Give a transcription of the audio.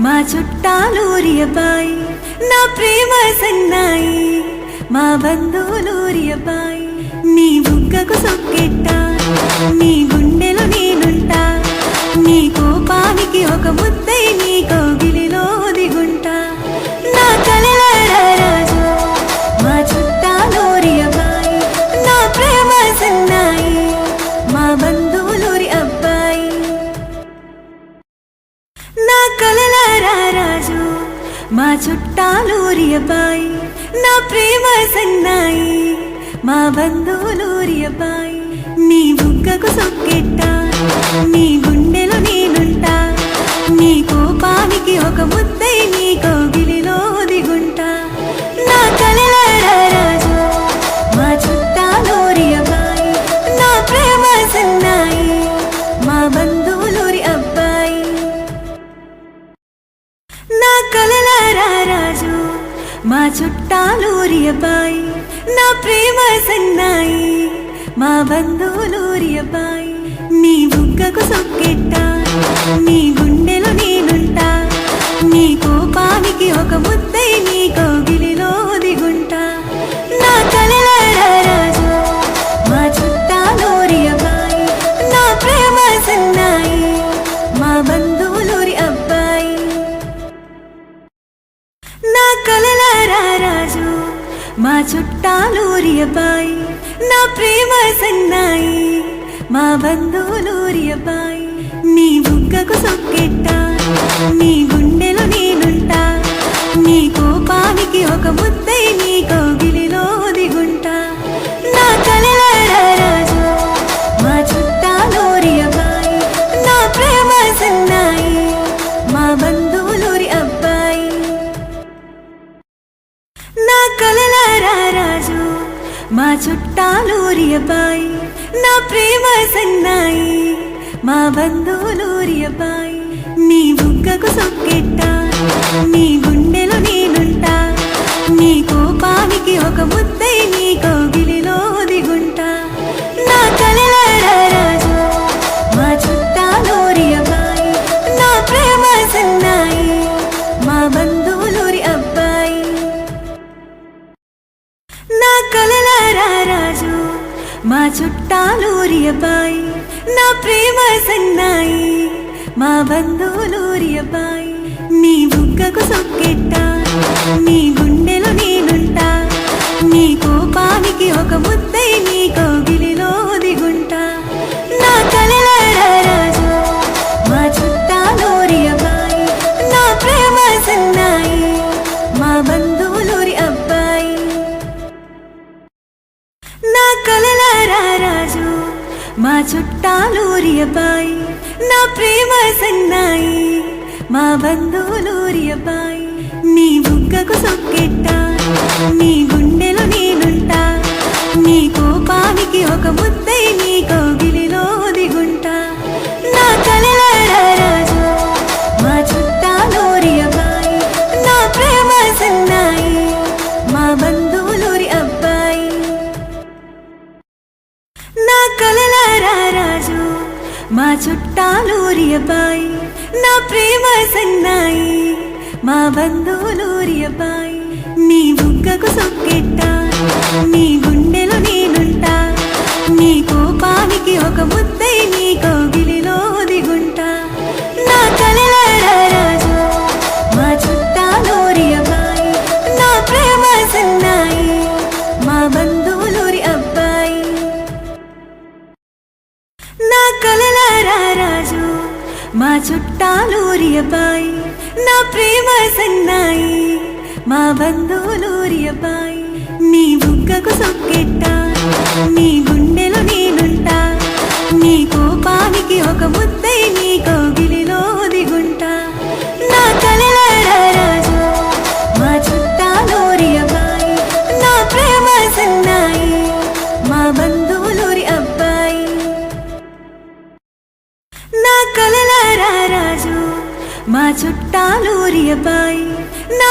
మా చుట్టాలూరి అబ్బాయి, నా ప్రేమ సన్నాయి, మా బంధువులూరి అబ్బాయి. నీ బుగ్గకు సొక్కెట్టా, నీ గుండెలో నేనుంటా, నీ కోపానికి ఒక ముద్దై నీ కౌగిలిలో దిగుంటా. నా కలల రారాజు, మా చుట్టాలూరి అబ్బాయి, నా ప్రేమ సన్నాయి, మా బంధువులూరి అబ్బాయి. నా కలల రారాజు, మా చుట్టాలూరి అబ్బాయి, నా ప్రేమ సన్నాయి, మా బంధువులూరి అబ్బాయి. నీ బుగ్గకు సొక్కెట్టా, నీ గుండెలో నేనుంటా, నీ కోపానికి ఒక ముద్దై నీ కౌగిలిలో దిగుంటా. నా కలల రారాజు, మా చుట్టాలూరి అబ్బాయి, నా ప్రేమ సన్నాయి, మా బంధువులూరి అబ్బాయి. నా కలల రారాజు, మా చుట్టాలూరి అబ్బాయి, నా ప్రేమ సన్నాయి, మా బంధువులూరి అబ్బాయి. నీ బుగ్గకు సొక్కెట్టా, నీ గుండెలో నేనుంటా, నీ కోపానికి ఒక ముద్దై నీ కౌగిలిలో దిగుంటా. నా కలల రారాజు, మా చుట్టాలూరి అబ్బాయి, నా ప్రేమ సన్నాయి, మా బంధువులూరి అబ్బాయి. నా కలల రారాజు, మా చుట్టాలూరి అబ్బాయి, నా ప్రేమ సన్నాయి, మా బంధువులూరి అబ్బాయి. నీ బుగ్గకు సొక్కెట్టా, నీ గుండెలో నేనుంటా, నీ కోపానికి ఒక ముద్దై నీ కౌగిలిలో దిగుంటా. నా కలల రారాజు, మా చుట్టాలూరి అబ్బాయి, నా ప్రేమ సన్నాయి, మా బంధువులూరి అబ్బాయి. నా కలల రారాజు, మా చుట్టాలూరి అబ్బాయి, నా ప్రేమ సన్నాయి, మా బంధువులూరి అబ్బాయి. నీ బుగ్గకు సొక్కెట్టా, నీ గుండెలో నేనుంటా, నీ కోపానికి ఒక ముద్దై నీ కౌగిలిలో దిగుంటా. నా కలల రారాజు, మా చుట్టాలూరి అబ్బాయి, నా ప్రేమ సన్నాయి, మా బంధువులూరి అబ్బాయి. నా కలల రారాజు, మా చుట్టాలూరి అబ్బాయి, నా ప్రేమ సన్నాయి, మా బంధువులూరి అబ్బాయి. నీ బుగ్గకు సొక్కెట్టా, నీ గుండెలో నేనుంటా, నీ కోపానికి ఒక ముద్దై నీ కౌగిలిలో దిగుంటా. నా కలల రారాజు, మా చుట్టాలూరి అబ్బాయి, నా ప్రేమ సన్నాయి, మా బంధువులూరి అబ్బాయి. నా కలల రారాజు, మా చుట్టాలూరి అబ్బాయి, నా ప్రేమ సన్నాయి, మా బంధువులూరి అబ్బాయి. నీ బుగ్గకు సొక్కెట్టా, నీ గుండెలో నేనుంటా, నీ కోపానికి ఒక ముద్దై నీ కౌగిలిలో దిగుంటా. నా కలల రారాజు, మా చుట్టాలూరి అబ్బాయి, నా ప్రేమ సన్నాయి, మా బంధువులూరి అబ్బాయి. నా కలల రారాజు, మా చుట్టాలూరి అబ్బాయి, నా ప్రేమ సన్నాయి, మా బంధువులూరి అబ్బాయి. నీ బుగ్గకు సొక్కెట్టా, నీ గుండెలో నేనుంటా, నీ కోపానికి ఒక ముద్దై నీ కౌగిలిలో దిగుంటా. నా కలల రారాజు, మా చుట్టాలూరి అబ్బాయి, నా ప్రేమ సన్నాయి, మా బంధువులూరి అబ్బాయి. నా కలల రారాజు, మా చుట్టాలూరి అబ్బాయి, నా ప్రేమ సన్నాయి, మా బంధువులూరి అబ్బాయి. నీ బుగ్గకు సొక్కెట్టా, నీ గుండెలో నేనుంటా, నీ కోపానికి ఒక ముద్దై నీ కౌగిలిలో దిగుంటా. నా కలల రారాజు, మా చుట్టాలూరి అబ్బాయి, నా ప్రేమ సన్నాయి, మా బంధువులూరి అబ్బాయి. నా కలల రారాజు, మా చుట్టాలూరి అబ్బాయి, నా